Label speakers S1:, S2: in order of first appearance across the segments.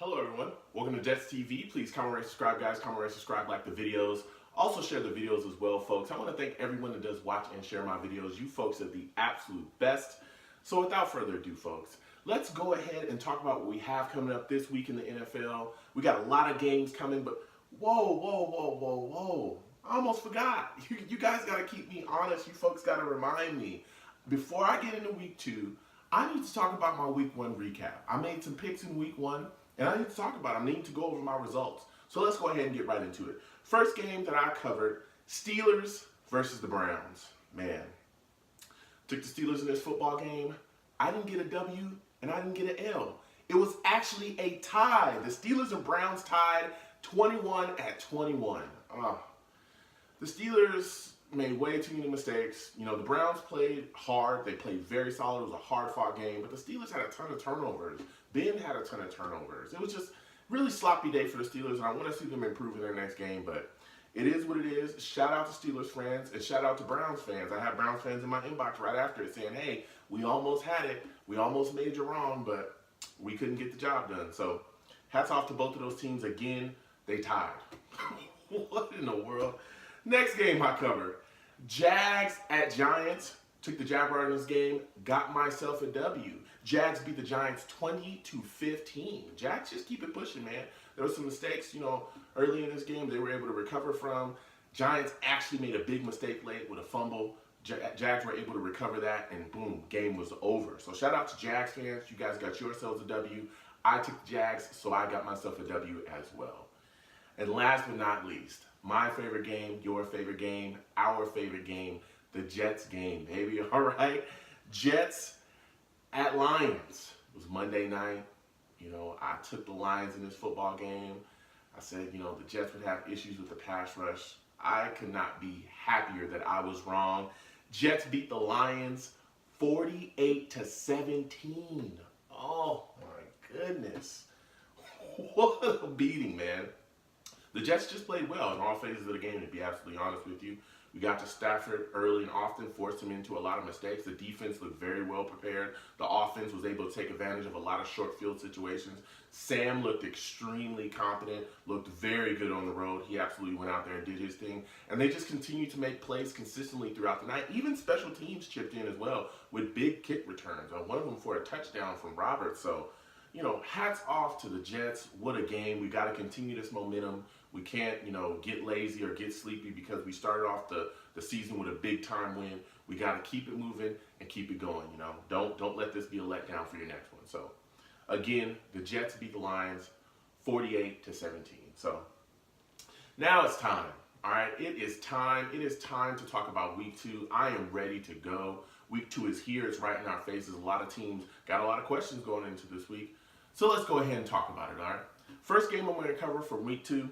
S1: Hello everyone, welcome to Jets TV. Please comment, rate, subscribe guys, comment, rate, subscribe, like the videos. Also share the videos as well, folks. I want to thank everyone that does watch and share my videos. You folks are the absolute best. So without further ado, folks, let's go ahead and talk about what we have coming up this week in the NFL. We got a lot of games coming, but whoa. I almost forgot. You guys got to keep me honest. You folks got to remind me. Before I get into week 2, I need to talk about my week 1 recap. I made some picks in week 1. And I need to talk about it. I need to go over my results. So let's go ahead and get right into it. First game that I covered, Steelers versus the Browns. Man, took the Steelers in this football game. I didn't get a W and I didn't get an L. It was actually a tie. The Steelers and Browns tied 21-21. The Steelers made way too many mistakes. You know, the Browns played hard. They played very solid. It was a hard-fought game. But the Steelers had a ton of turnovers. Ben had a ton of turnovers. It was just really sloppy day for the Steelers, and I want to see them improve in their next game. But it is what it is. Shout out to Steelers fans, and shout out to Browns fans. I have Browns fans in my inbox right after it saying, hey, we almost had it. We almost made you wrong, but we couldn't get the job done. So hats off to both of those teams. Again, they tied. What in the world? Next game I covered, Jags at Giants. Took the Jaguars in this game, got myself a W. Jags beat the Giants 20-15. Jags just keep it pushing, man. There were some mistakes, you know, early in this game they were able to recover from. Giants actually made a big mistake late with a fumble. Jags were able to recover that, and boom, game was over. So shout out to Jags fans. You guys got yourselves a W. I took the Jags, so I got myself a W as well. And last but not least, my favorite game, your favorite game, our favorite game, the Jets game, baby, all right? Jets at Lions. It was Monday night. You know, I took the Lions in this football game. I said, you know, the Jets would have issues with the pass rush. I could not be happier that I was wrong. Jets beat the Lions 48-17. Oh, my goodness. What a beating, man. The Jets just played well in all phases of the game, to be absolutely honest with you. We got to Stafford early and often, forced him into a lot of mistakes. The defense looked very well prepared. The offense was able to take advantage of a lot of short field situations. Sam looked extremely competent, looked very good on the road. He absolutely went out there and did his thing. And they just continued to make plays consistently throughout the night. Even special teams chipped in as well with big kick returns. One of them for a touchdown from Roberts. So, you know, hats off to the Jets. What a game. We got to continue this momentum. We can't, you know, get lazy or get sleepy because we started off the season with a big-time win. We got to keep it moving and keep it going, you know. Don't let this be a letdown for your next one. So, again, the Jets beat the Lions 48-17. So, now it's time, all right? It is time. It is time to talk about Week 2. I am ready to go. Week 2 is here. It's right in our faces. A lot of teams got a lot of questions going into this week. So let's go ahead and talk about it, all right? First game I'm going to cover for Week 2,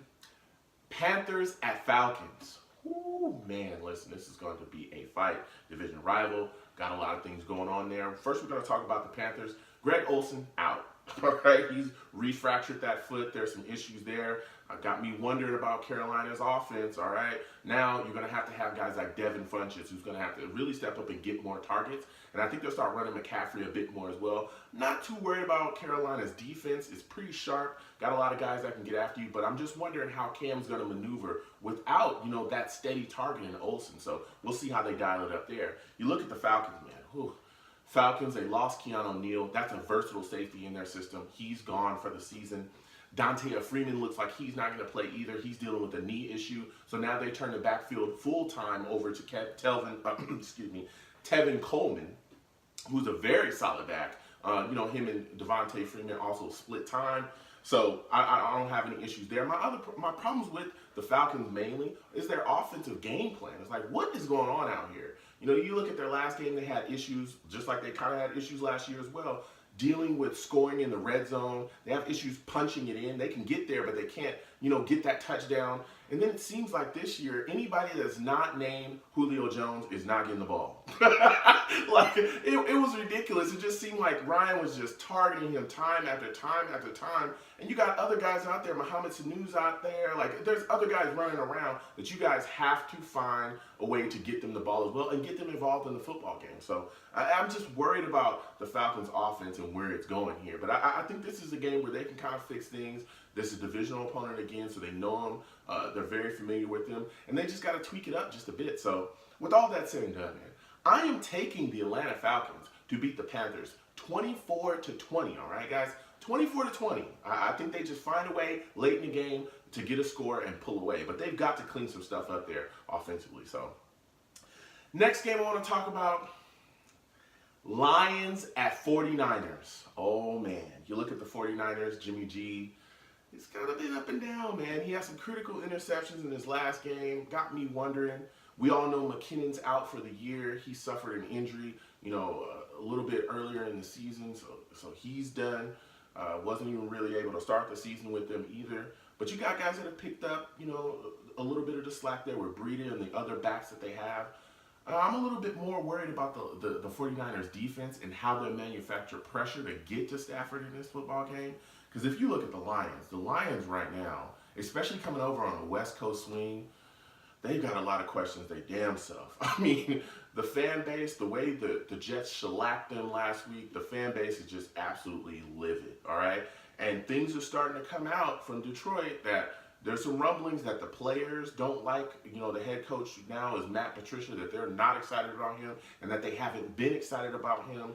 S1: Panthers at Falcons. Ooh, man, listen, this is going to be a fight. Division rival, got a lot of things going on there. First, we're going to talk about the Panthers. Greg Olsen out. All right, he's refractured that foot. There's some issues there. Got me wondering about Carolina's offense, all right? Now you're going to have guys like Devin Funchess who's going to have to really step up and get more targets. And I think they'll start running McCaffrey a bit more as well. Not too worried about Carolina's defense. It's pretty sharp. Got a lot of guys that can get after you. But I'm just wondering how Cam's going to maneuver without, you know, that steady target in Olsen. So we'll see how they dial it up there. You look at the Falcons, man. Whew. Falcons, they lost Keanu Neal. That's a versatile safety in their system. He's gone for the season. Dante Freeman looks like he's not going to play either. He's dealing with a knee issue. So now they turn the backfield full-time over to Tevin Coleman, who's a very solid back. You know, him and Devontae Freeman also split time. So I don't have any issues there. My problems with the Falcons mainly is their offensive game plan. It's like, what is going on out here? You know, you look at their last game, they had issues, just like they kind of had issues last year as well, dealing with scoring in the red zone. They have issues punching it in. They can get there, but they can't, you know, get that touchdown. And then it seems like this year, anybody that's not named Julio Jones is not getting the ball. ball. Like, it was ridiculous. It just seemed like Ryan was just targeting him time after time after time. And you got other guys out there, Mohamed Sanu's out there. Like, there's other guys running around that you guys have to find a way to get them the ball as well and get them involved in the football game. So I'm just worried about the Falcons' offense and where it's going here. But I think this is a game where they can kind of fix things. This is a divisional opponent again, so they know them. They're very familiar with them. And they just got to tweak it up just a bit. So with all that said and done, man, I am taking the Atlanta Falcons to beat the Panthers 24-20, all right, guys? 24-20. I think they just find a way late in the game to get a score and pull away. But they've got to clean some stuff up there offensively. So next game I want to talk about, Lions at 49ers. Oh, man. You look at the 49ers, Jimmy G, it's kind of been up and down, man. He had some critical interceptions in his last game. Got me wondering. We all know McKinnon's out for the year. He suffered an injury, a little bit earlier in the season, so he's done. Wasn't even really able to start the season with them either. But you got guys that have picked up, a little bit of the slack there with Breida and the other backs that they have. I'm a little bit more worried about the 49ers defense and how they manufacture pressure to get to Stafford in this football game. Because if you look at the Lions right now, especially coming over on a West Coast swing, they've got a lot of questions they damn self. I mean, the fan base, the way the Jets shellacked them last week, the fan base is just absolutely livid, all right? And things are starting to come out from Detroit that there's some rumblings that the players don't like, the head coach now is Matt Patricia, that they're not excited about him and that they haven't been excited about him,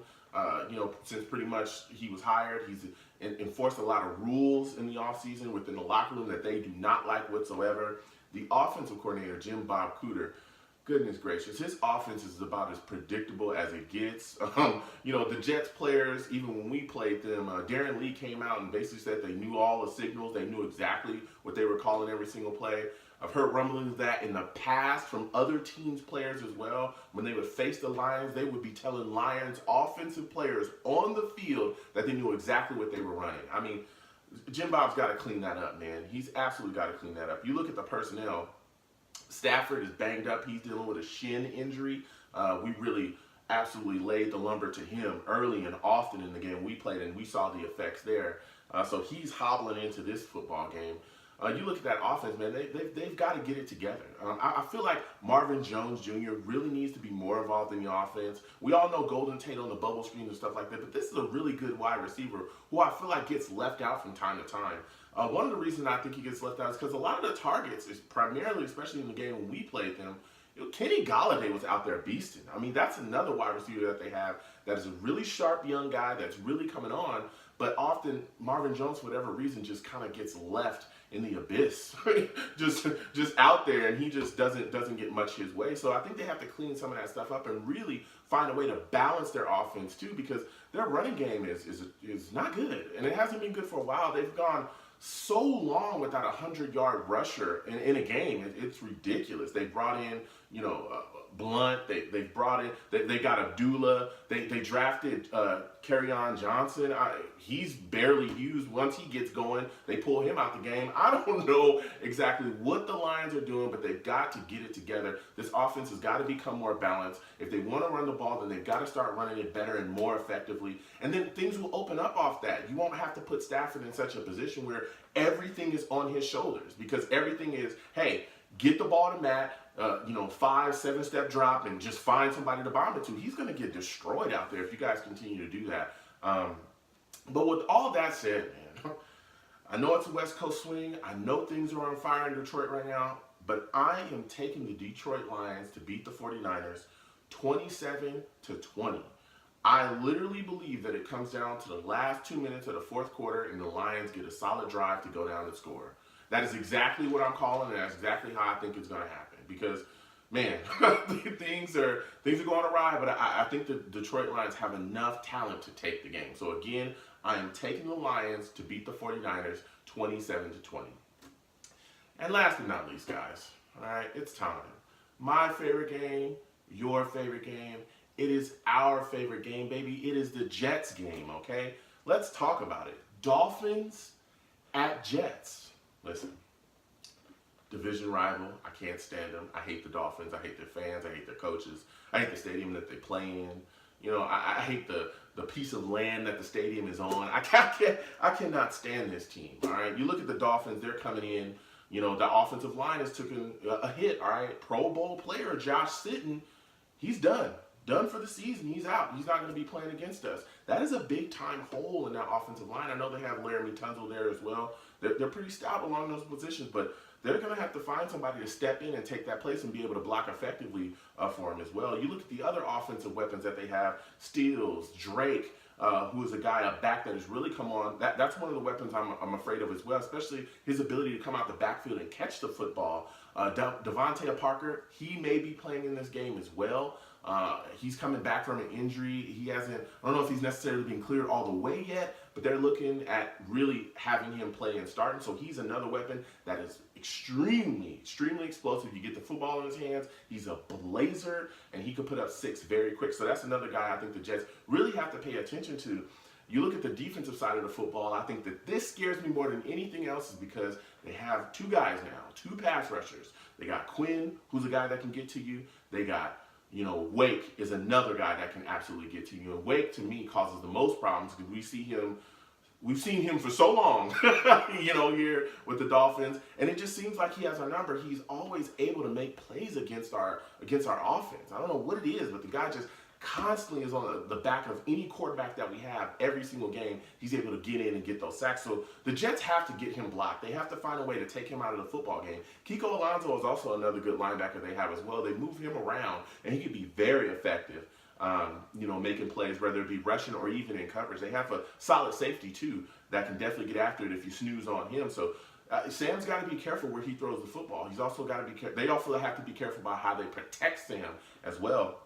S1: since pretty much he was hired. He's enforced a lot of rules in the offseason within the locker room that they do not like whatsoever. The offensive coordinator, Jim Bob Cooter, goodness gracious, his offense is about as predictable as it gets. The Jets players, even when we played them, Darren Lee came out and basically said they knew all the signals. They knew exactly what they were calling every single play. I've heard rumblings that in the past from other teams' players as well. When they would face the Lions, they would be telling Lions offensive players on the field that they knew exactly what they were running. I mean, Jim Bob's got to clean that up, man. He's absolutely got to clean that up. You look at the personnel. Stafford is banged up. He's dealing with a shin injury. We really absolutely laid the lumber to him early and often in the game we played, and we saw the effects there. So he's hobbling into this football game. You look at that offense, man, they've got to get it together. I feel like Marvin Jones Jr. really needs to be more involved in the offense. We all know Golden Tate on the bubble screen and stuff like that, but this is a really good wide receiver who I feel like gets left out from time to time. One of the reasons I think he gets left out is because a lot of the targets is primarily, especially in the game when we played them, Kenny Golladay was out there beasting. I mean, that's another wide receiver that they have that is a really sharp young guy that's really coming on, but often Marvin Jones, for whatever reason, just kind of gets left in the abyss, just out there, and he just doesn't get much his way. So I think they have to clean some of that stuff up and really find a way to balance their offense too, because their running game is not good, and it hasn't been good for a while. They've gone so long without a 100-yard rusher in a game. It's ridiculous. They brought in, Blunt. They brought in. They got Abdullah. They drafted Kerryon Johnson. He's barely used. Once he gets going, they pull him out the game. I don't know exactly what the Lions are doing, but they've got to get it together. This offense has got to become more balanced. If they want to run the ball, then they've got to start running it better and more effectively. And then things will open up off that. You won't have to put Stafford in such a position where everything is on his shoulders, because everything is, hey, get the ball to Matt, 5-7 step drop and just find somebody to bomb it to. He's going to get destroyed out there if you guys continue to do that. But with all that said, man, I know it's a West Coast swing. I know things are on fire in Detroit right now, but I am taking the Detroit Lions to beat the 49ers 27-20. I literally believe that it comes down to the last 2 minutes of the fourth quarter and the Lions get a solid drive to go down and score. That is exactly what I'm calling, and that's exactly how I think it's going to happen. Because, man, things are going awry, but I think the Detroit Lions have enough talent to take the game. So, again, I am taking the Lions to beat the 49ers 27-20. And last but not least, guys, all right, it's time. My favorite game, your favorite game. It is our favorite game, baby. It is the Jets game, okay? Let's talk about it. Dolphins at Jets. Listen, Division rival. I can't stand them. I hate the Dolphins. I hate their fans. I hate their coaches. I hate the stadium that they play in. You know, I hate the piece of land that the stadium is on. I cannot stand this team. All right, you look at the Dolphins. They're coming in. You know, the offensive line has taken a hit. All right, Pro Bowl player Josh Sitton, he's done. Done for the season. He's out. He's not going to be playing against us. That is a big time hole in that offensive line. I know they have Laramie Tunsil there as well. They're pretty stout along those positions, but they're going to have to find somebody to step in and take that place and be able to block effectively for him as well. You look at the other offensive weapons that they have, Steels, Drake, who is a back that has really come on. That's one of the weapons I'm afraid of as well, especially his ability to come out the backfield and catch the football. Devontae Parker, he may be playing in this game as well. He's coming back from an injury. He hasn't, I don't know if he's necessarily been cleared all the way yet, but they're looking at really having him play and starting. So he's another weapon that is extremely explosive. You get the football in his hands, he's a blazer, and he could put up 6 very quick. So that's another guy I think the Jets really have to pay attention to. You look at the defensive side of the football, I think that this scares me more than anything else is because they have 2 guys now, 2 pass rushers. They got Quinn, who's a guy that can get to you. They got, you know, Wake is another guy that can absolutely get to you. And Wake, to me, causes the most problems because we've seen him for so long, you know, here with the Dolphins. And it just seems like he has our number. He's always able to make plays against our offense. I don't know what it is, but the guy just constantly is on the back of any quarterback that we have every single game. He's able to get in and get those sacks. So the Jets have to get him blocked. They have to find a way to take him out of the football game. Kiko Alonso is also another good linebacker they have as well. They move him around, and he can be very effective, you know, making plays, whether it be rushing or even in coverage. They have a solid safety, too, that can definitely get after it if you snooze on him. So Sam's got to be careful where he throws the football. He's also got to be careful. They also have to be careful about how they protect Sam as well.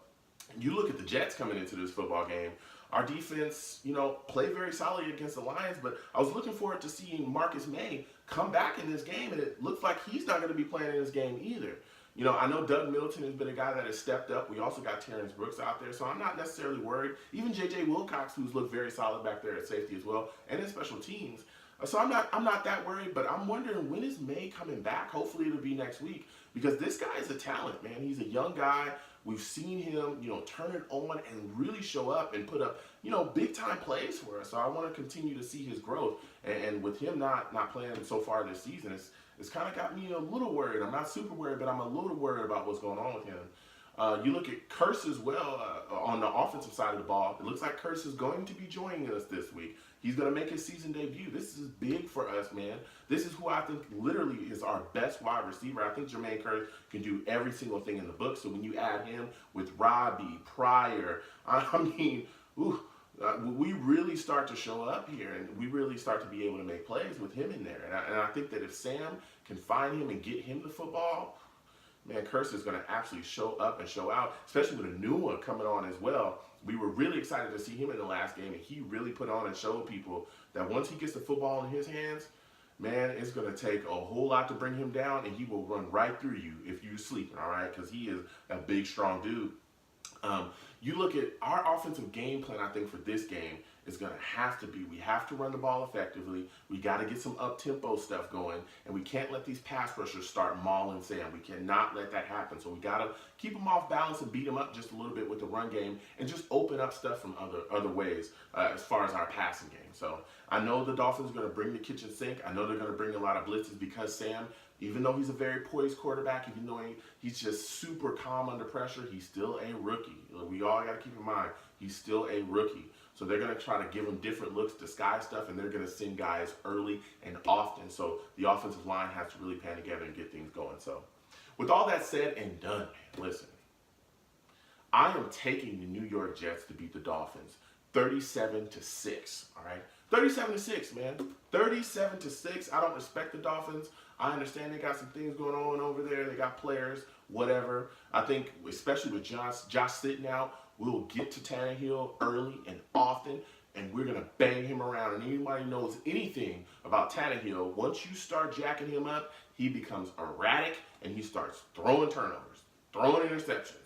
S1: You look at the Jets coming into this football game. Our defense, you know, played very solidly against the Lions, but I was looking forward to seeing Marcus May come back in this game, and it looks like he's not going to be playing in this game either. You know, I know Doug Middleton has been a guy that has stepped up. We also got Terrence Brooks out there, so I'm not necessarily worried. Even J.J. Wilcox, who's looked very solid back there at safety as well, and in special teams. So I'm not that worried, but I'm wondering, when is May coming back? Hopefully it'll be next week, because this guy is a talent, man. He's a young guy. We've seen him, you know, turn it on and really show up and put up, you know, big time plays for us. So I want to continue to see his growth. And with him not playing so far this season, it's kind of got me a little worried. I'm not super worried, but I'm a little worried about what's going on with him. You look at Curse as well on the offensive side of the ball. It looks like Curse is going to be joining us this week. He's going to make his season debut. This is big for us, man. This is who I think literally is our best wide receiver. I think Jermaine Curse can do every single thing in the book. So when you add him with Robbie, Pryor, I mean, we really start to show up here, and we really start to be able to make plays with him in there. And I think that if Sam can find him and get him the football, man, Curse is going to absolutely show up and show out, especially with a new one coming on as well. We were really excited to see him in the last game, and he really put on and showed people that once he gets the football in his hands, man, it's going to take a whole lot to bring him down, and he will run right through you if you're sleeping, all right, because he is a big, strong dude. You look at our offensive game plan, I think, for this game is going to have to be, we have to run the ball effectively. We got to get some up-tempo stuff going, and we can't let these pass rushers start mauling Sam. We cannot let that happen. So we got to keep them off balance and beat them up just a little bit with the run game and just open up stuff from other ways as far as our passing game. So I know the Dolphins are going to bring the kitchen sink. I know they're going to bring a lot of blitzes because Sam, even though he's a very poised quarterback, even though he's just super calm under pressure, he's still a rookie. We all got to keep in mind, he's still a rookie. So they're going to try to give him different looks, disguise stuff, and they're going to send guys early and often. So the offensive line has to really pan together and get things going. So with all that said and done, man, listen, I am taking the New York Jets to beat the Dolphins 37-6, all right? 37-6, man. 37-6. I don't respect the Dolphins. I understand they got some things going on over there. They got players, whatever. I think, especially with Josh Sitton out, we'll get to Tannehill early and often, and we're going to bang him around. And anybody knows anything about Tannehill, once you start jacking him up, he becomes erratic, and he starts throwing turnovers, throwing interceptions.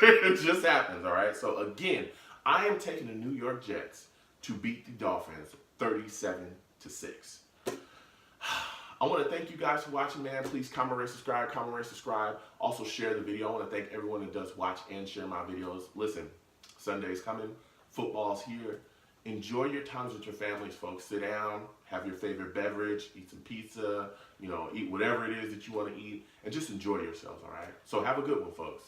S1: It just happens, all right? So, again, I am taking the New York Jets to beat the Dolphins 37-6. I want to thank you guys for watching, man. Please comment, rate, subscribe, comment, rate, subscribe. Also share the video. I want to thank everyone that does watch and share my videos. Listen, Sunday's coming. Football's here. Enjoy your times with your families, folks. Sit down, have your favorite beverage, eat some pizza, eat whatever it is that you want to eat, and just enjoy yourselves, all right? So have a good one, folks.